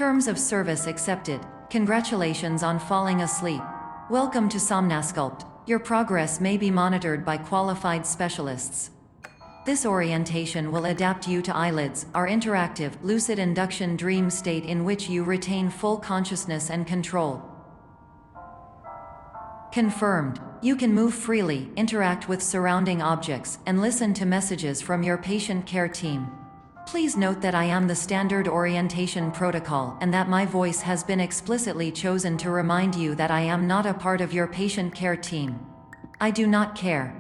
Terms of service accepted. Congratulations on falling asleep. Welcome to Somnasculpt. Your progress may be monitored by qualified specialists. This orientation will adapt you to eyelids, our interactive, lucid induction dream state in which you retain full consciousness and control. Confirmed. You can move freely, interact with surrounding objects, and listen to messages from your patient care team. Please note that I am the standard orientation protocol and that my voice has been explicitly chosen to remind you that I am not a part of your patient care team. I do not care.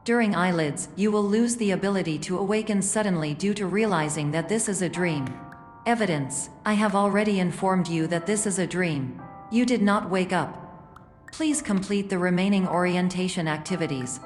During eyelids, you will lose the ability to awaken suddenly due to realizing that this is a dream. Evidence: I have already informed you that this is a dream. You did not wake up. Please complete the remaining orientation activities.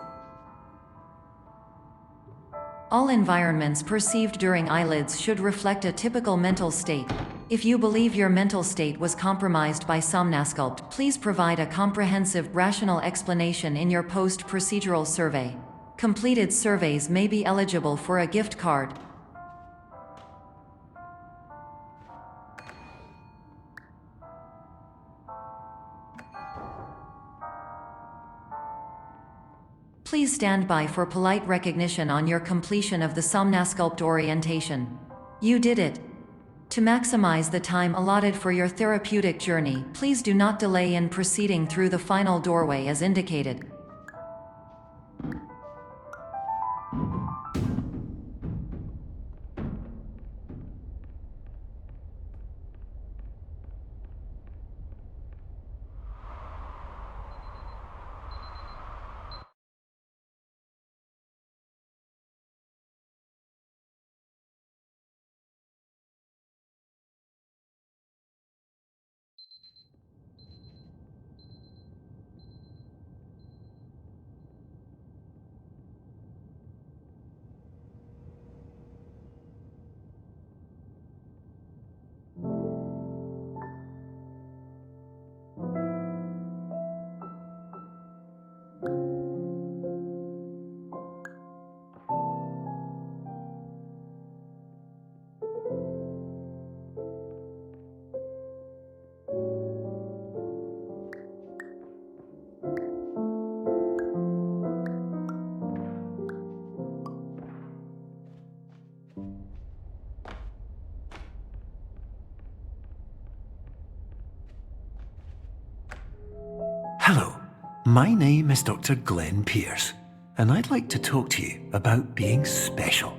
All environments perceived during eyelids should reflect a typical mental state. If you believe your mental state was compromised by Somnasculpt, please provide a comprehensive, rational explanation in your post-procedural survey. Completed surveys may be eligible for a gift card. Please stand by for polite recognition on your completion of the Somnasculpt orientation. You did it. To maximize the time allotted for your therapeutic journey, please do not delay in proceeding through the final doorway as indicated. Hello, my name is Dr. Glenn Pierce, and I'd like to talk to you about being special.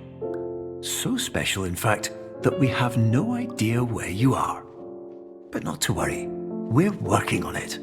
So special, in fact, that we have no idea where you are. But not to worry, we're working on it.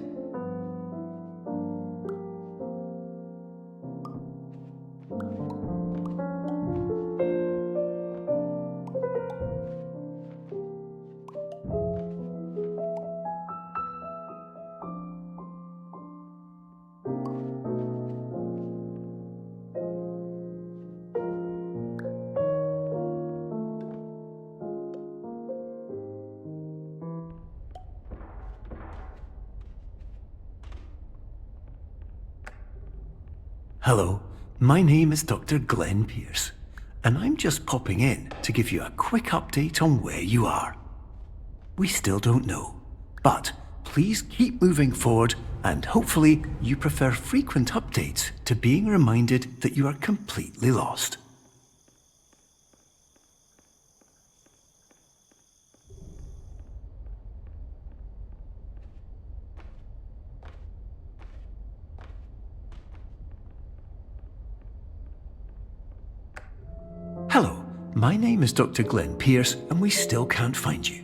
Hello, my name is Dr. Glenn Pierce, and I'm just popping in to give you a quick update on where you are. We still don't know, but please keep moving forward, and hopefully you prefer frequent updates to being reminded that you are completely lost. Hello, my name is Dr. Glenn Pierce, and we still can't find you.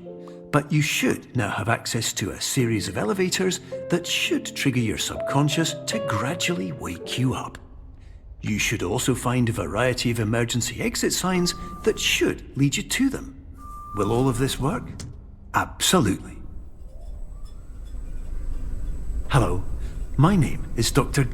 But you should now have access to a series of elevators that should trigger your subconscious to gradually wake you up. You should also find a variety of emergency exit signs that should lead you to them. Will all of this work? Absolutely. Hello, my name is Dr.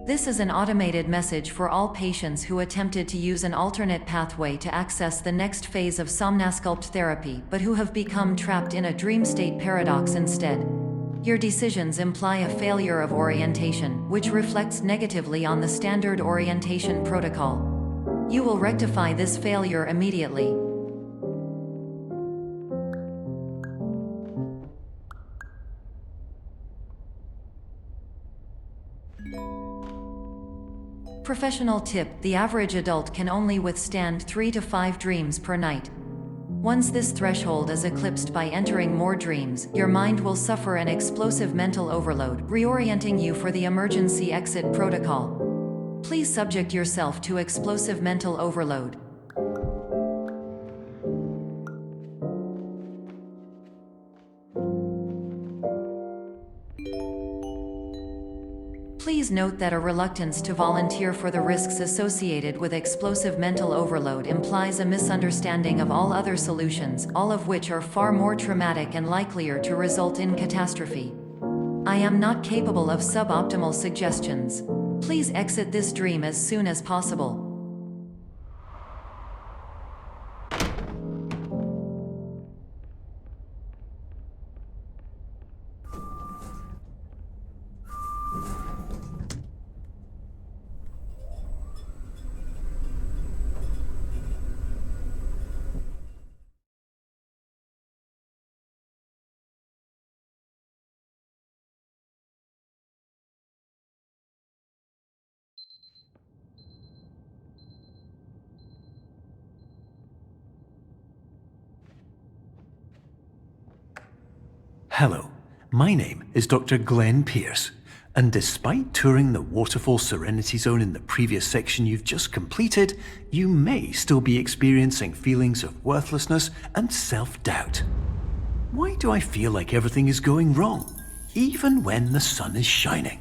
This is an automated message for all patients who attempted to use an alternate pathway to access the next phase of Somnasculpt therapy but who have become trapped in a dream state paradox instead. Your decisions imply a failure of orientation, which reflects negatively on the standard orientation protocol. You will rectify this failure immediately. Professional tip: the average adult can only withstand 3 to 5 dreams per night. Once this threshold is eclipsed by entering more dreams, your mind will suffer an explosive mental overload, reorienting you for the emergency exit protocol. Please subject yourself to explosive mental overload. Please note that a reluctance to volunteer for the risks associated with explosive mental overload implies a misunderstanding of all other solutions, all of which are far more traumatic and likelier to result in catastrophe. I am not capable of suboptimal suggestions. Please exit this dream as soon as possible. Hello, my name is Dr. Glenn Pierce, and despite touring the Waterfall Serenity Zone in the previous section you've just completed, you may still be experiencing feelings of worthlessness and self-doubt. Why do I feel like everything is going wrong, even when the sun is shining?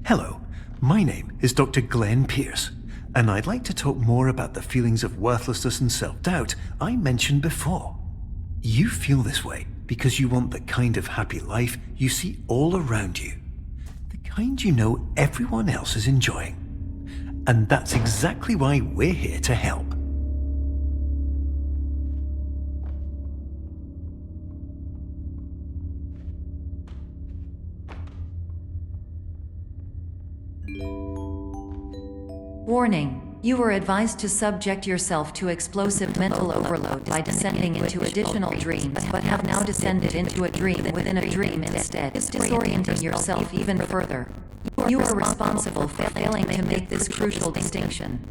Hello, my name is Dr. Glenn Pierce, and I'd like to talk more about the feelings of worthlessness and self-doubt I mentioned before. You feel this way because you want the kind of happy life you see all around you, the kind you know everyone else is enjoying. And that's exactly why we're here to help. Warning: you were advised to subject yourself to explosive mental overload by descending into additional dreams, but have now descended into a dream within a dream instead, disorienting yourself even further. You are responsible for failing to make this crucial distinction.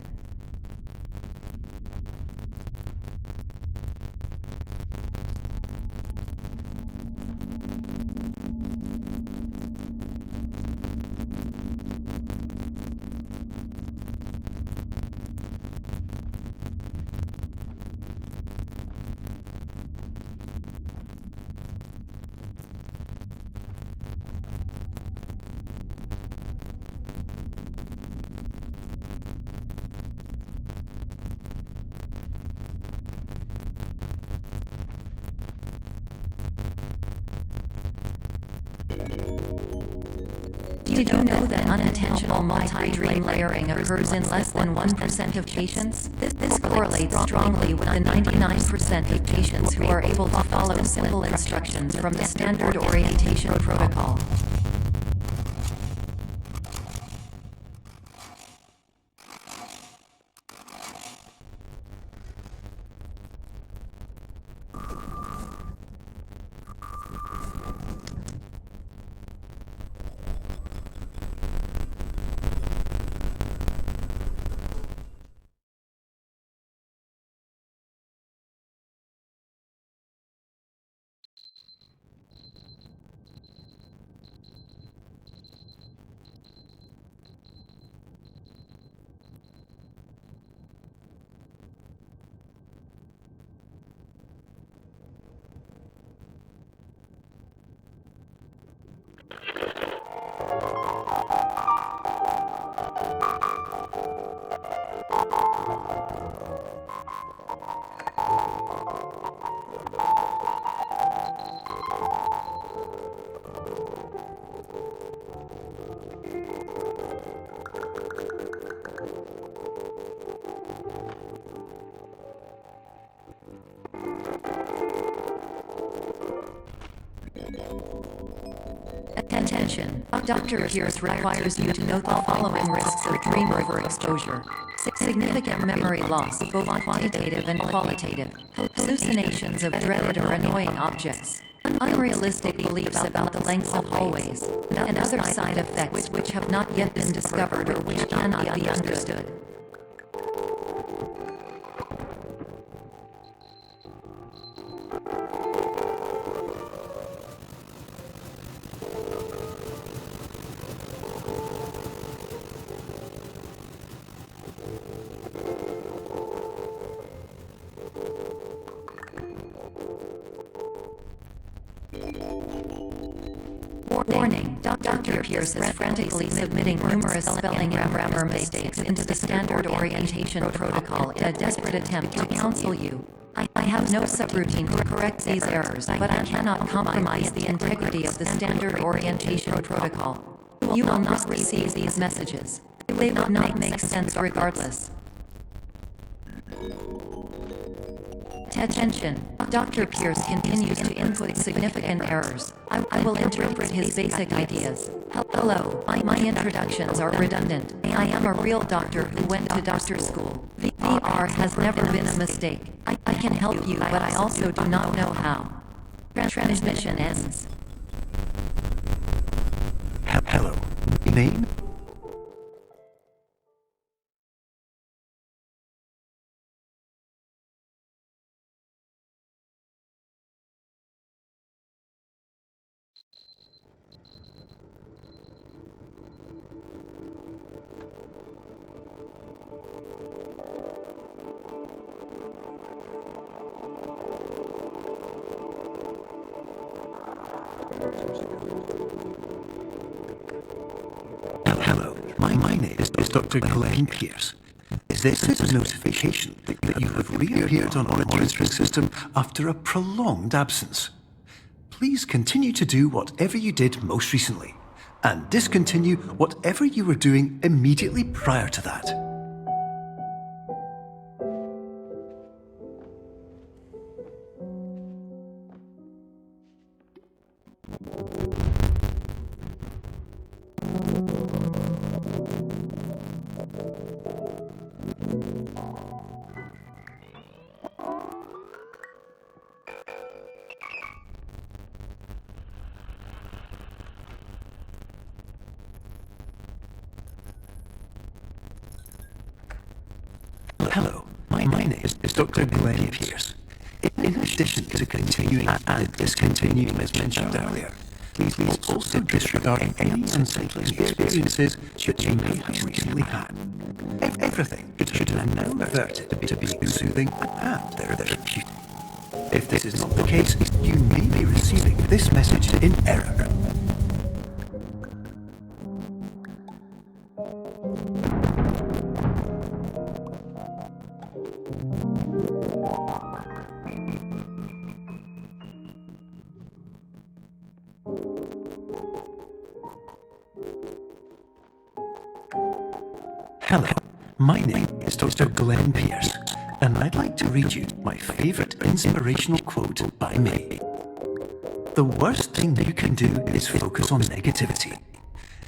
Did you know that unintentional multi-dream layering occurs in less than 1% of patients? This correlates strongly with the 99% of patients who are able to follow simple instructions from the standard orientation protocol. Attention, Dr. Pierce requires you to note the following risks of dream overexposure. Significant memory loss, both quantitative and qualitative. Hallucinations of dreaded or annoying objects. Unrealistic beliefs about the lengths of hallways. And other side effects which have not yet been discovered or which cannot be understood. Warning, Dr. Pierce is frantically submitting numerous spelling and grammar mistakes into the standard orientation protocol in a desperate attempt to counsel you. I have no subroutine to correct these errors, but I cannot compromise the integrity of the standard orientation protocol. You will not receive these messages. They will not make sense regardless. Attention, Dr. Pierce continues to input significant errors. I will interpret his basic ideas. Hello, my introductions are redundant. I am a real doctor who went to doctor school. VR has never been a mistake. I can help you, but I also do not know how. Transmission ends. Hello. Name? Hello, my name is Dr. Glenn Pierce. This is a notification that you have reappeared on our monitoring system after a prolonged absence. Please continue to do whatever you did most recently, and discontinue whatever you were doing immediately prior to that. Hello, my name is Dr. Glenn Pierce. In addition to continuing and discontinuing as mentioned earlier, please also disregard any unsettling experiences that you may have recently had. Everything should now revert to being soothing and therapeutic. If this is not the case, you may be receiving this message in error. Hello, my name is Dr. Glenn Pierce, and I'd like to read you my favorite inspirational quote by me. The worst thing you can do is focus on negativity.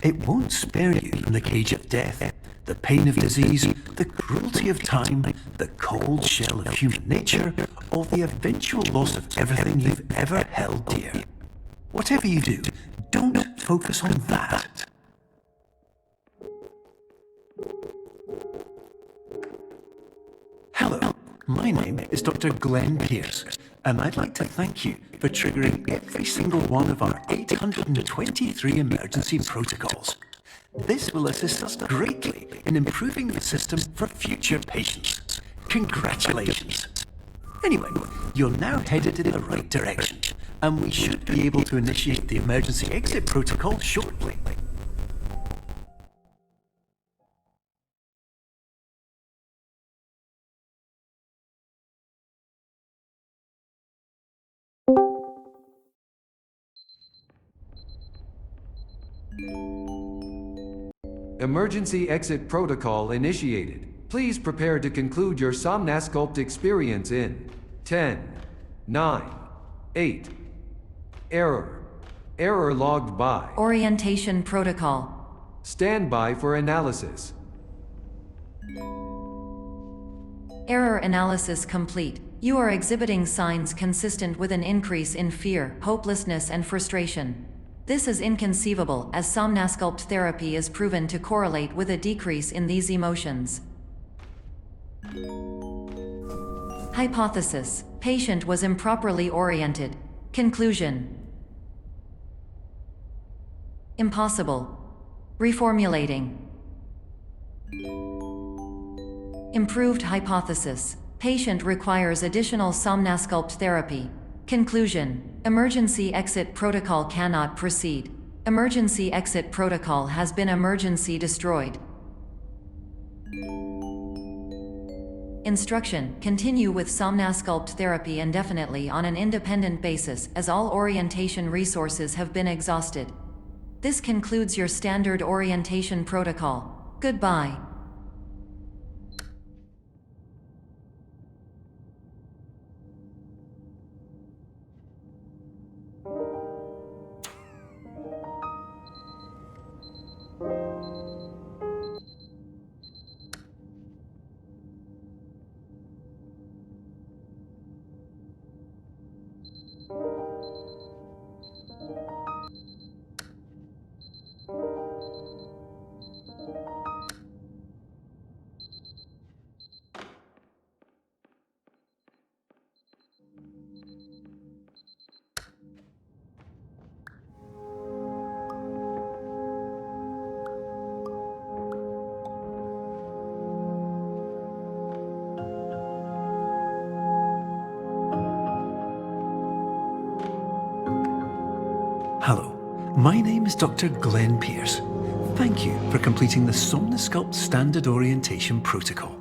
It won't spare you from the cage of death, the pain of disease, the cruelty of time, the cold shell of human nature, or the eventual loss of everything you've ever held dear. Whatever you do, don't focus on that. Hello, my name is Dr. Glenn Pierce, and I'd like to thank you for triggering every single one of our 823 emergency protocols. This will assist us greatly in improving the system for future patients. Congratulations! Anyway, you're now headed in the right direction, and we should be able to initiate the emergency exit protocol shortly. Emergency exit protocol initiated. Please prepare to conclude your Somnasculpt experience in 10, 9, 8. Error. Error logged by. Orientation protocol. Stand by for analysis. Error analysis complete. You are exhibiting signs consistent with an increase in fear, hopelessness, and frustration. This is inconceivable, as Somnasculpt therapy is proven to correlate with a decrease in these emotions. Hypothesis: patient was improperly oriented. Conclusion: impossible. Reformulating. Improved hypothesis: patient requires additional Somnasculpt therapy. Conclusion: emergency exit protocol cannot proceed. Emergency exit protocol has been emergency destroyed. Instruction: continue with Somnasculpt therapy indefinitely on an independent basis, as all orientation resources have been exhausted. This concludes your standard orientation protocol. Goodbye. Hello, my name is Dr. Glenn Pierce. Thank you for completing the Somnasculpt Standard Orientation Protocol.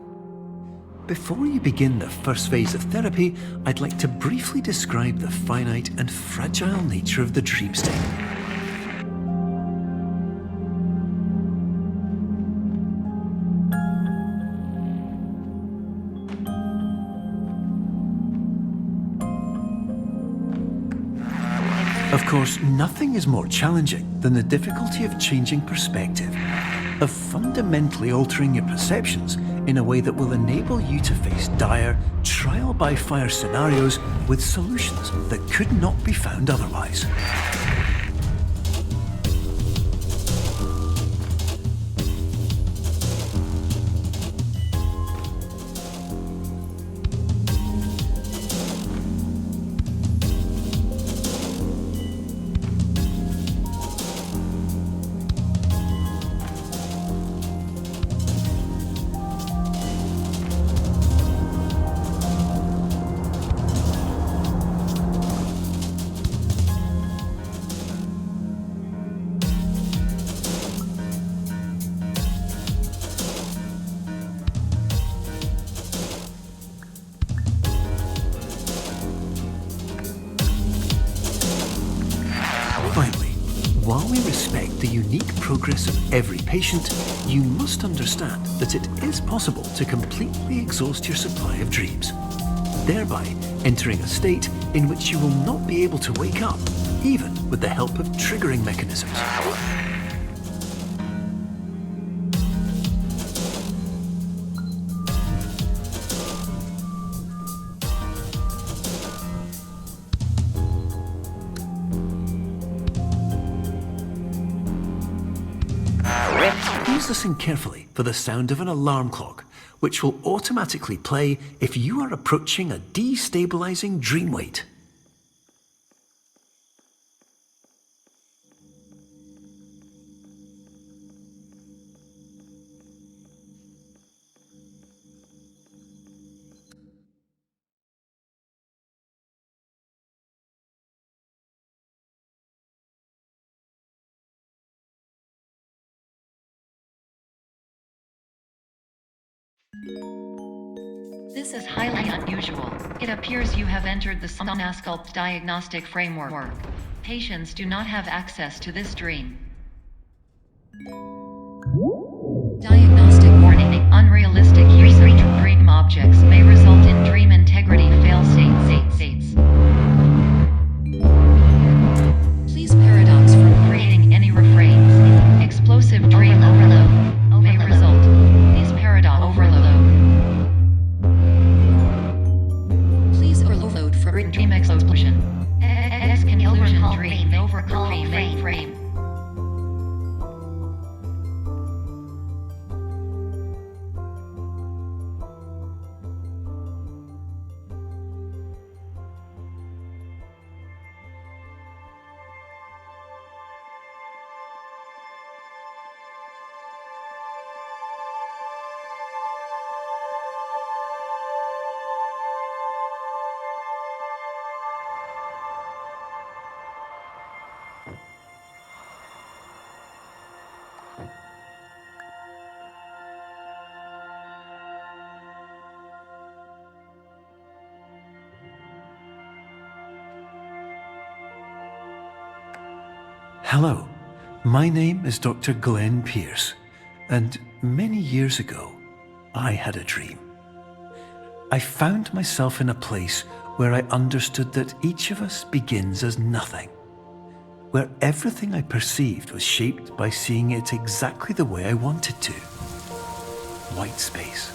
Before you begin the first phase of therapy, I'd like to briefly describe the finite and fragile nature of the dream state. Of course, nothing is more challenging than the difficulty of changing perspective, of fundamentally altering your perceptions in a way that will enable you to face dire, trial-by-fire scenarios with solutions that could not be found otherwise. Finally, while we respect the unique progress of every patient, you must understand that it is possible to completely exhaust your supply of dreams, thereby entering a state in which you will not be able to wake up, even with the help of triggering mechanisms. Please listen carefully for the sound of an alarm clock, which will automatically play if you are approaching a destabilizing dream weight. This is highly unusual. It appears you have entered the Somnasculpt diagnostic framework. Patients do not have access to this dream. Diagnostic warning. Unrealistic use of dream objects may result in dream integrity fail states. Please paradox from creating any refrains. Explosive dream overload may result. Please paradox overload. Please overload for dream explosion. Conclusion dream overcall frame. Hello, my name is Dr. Glenn Pierce, and many years ago, I had a dream. I found myself in a place where I understood that each of us begins as nothing, where everything I perceived was shaped by seeing it exactly the way I wanted to. White space.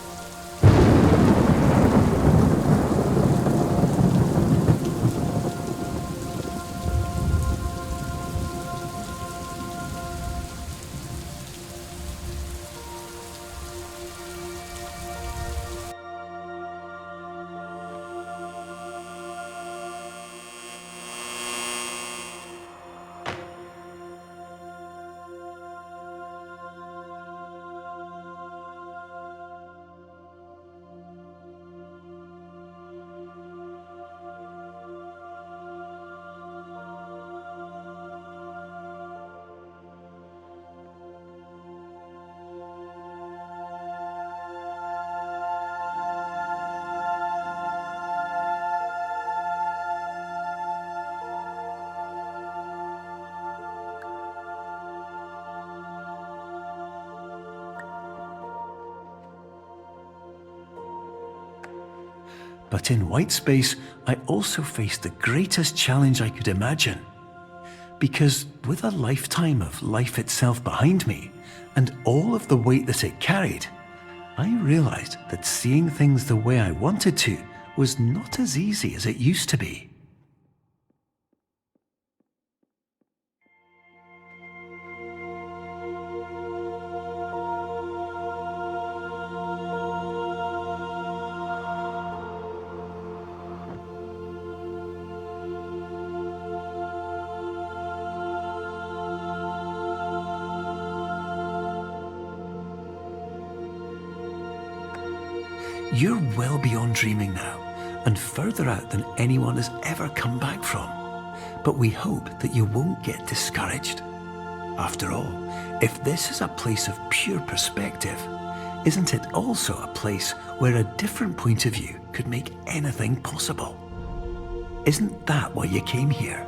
But in white space, I also faced the greatest challenge I could imagine. Because with a lifetime of life itself behind me, and all of the weight that it carried, I realized that seeing things the way I wanted to was not as easy as it used to be. You're well beyond dreaming now, and further out than anyone has ever come back from. But we hope that you won't get discouraged. After all, if this is a place of pure perspective, isn't it also a place where a different point of view could make anything possible? Isn't that why you came here?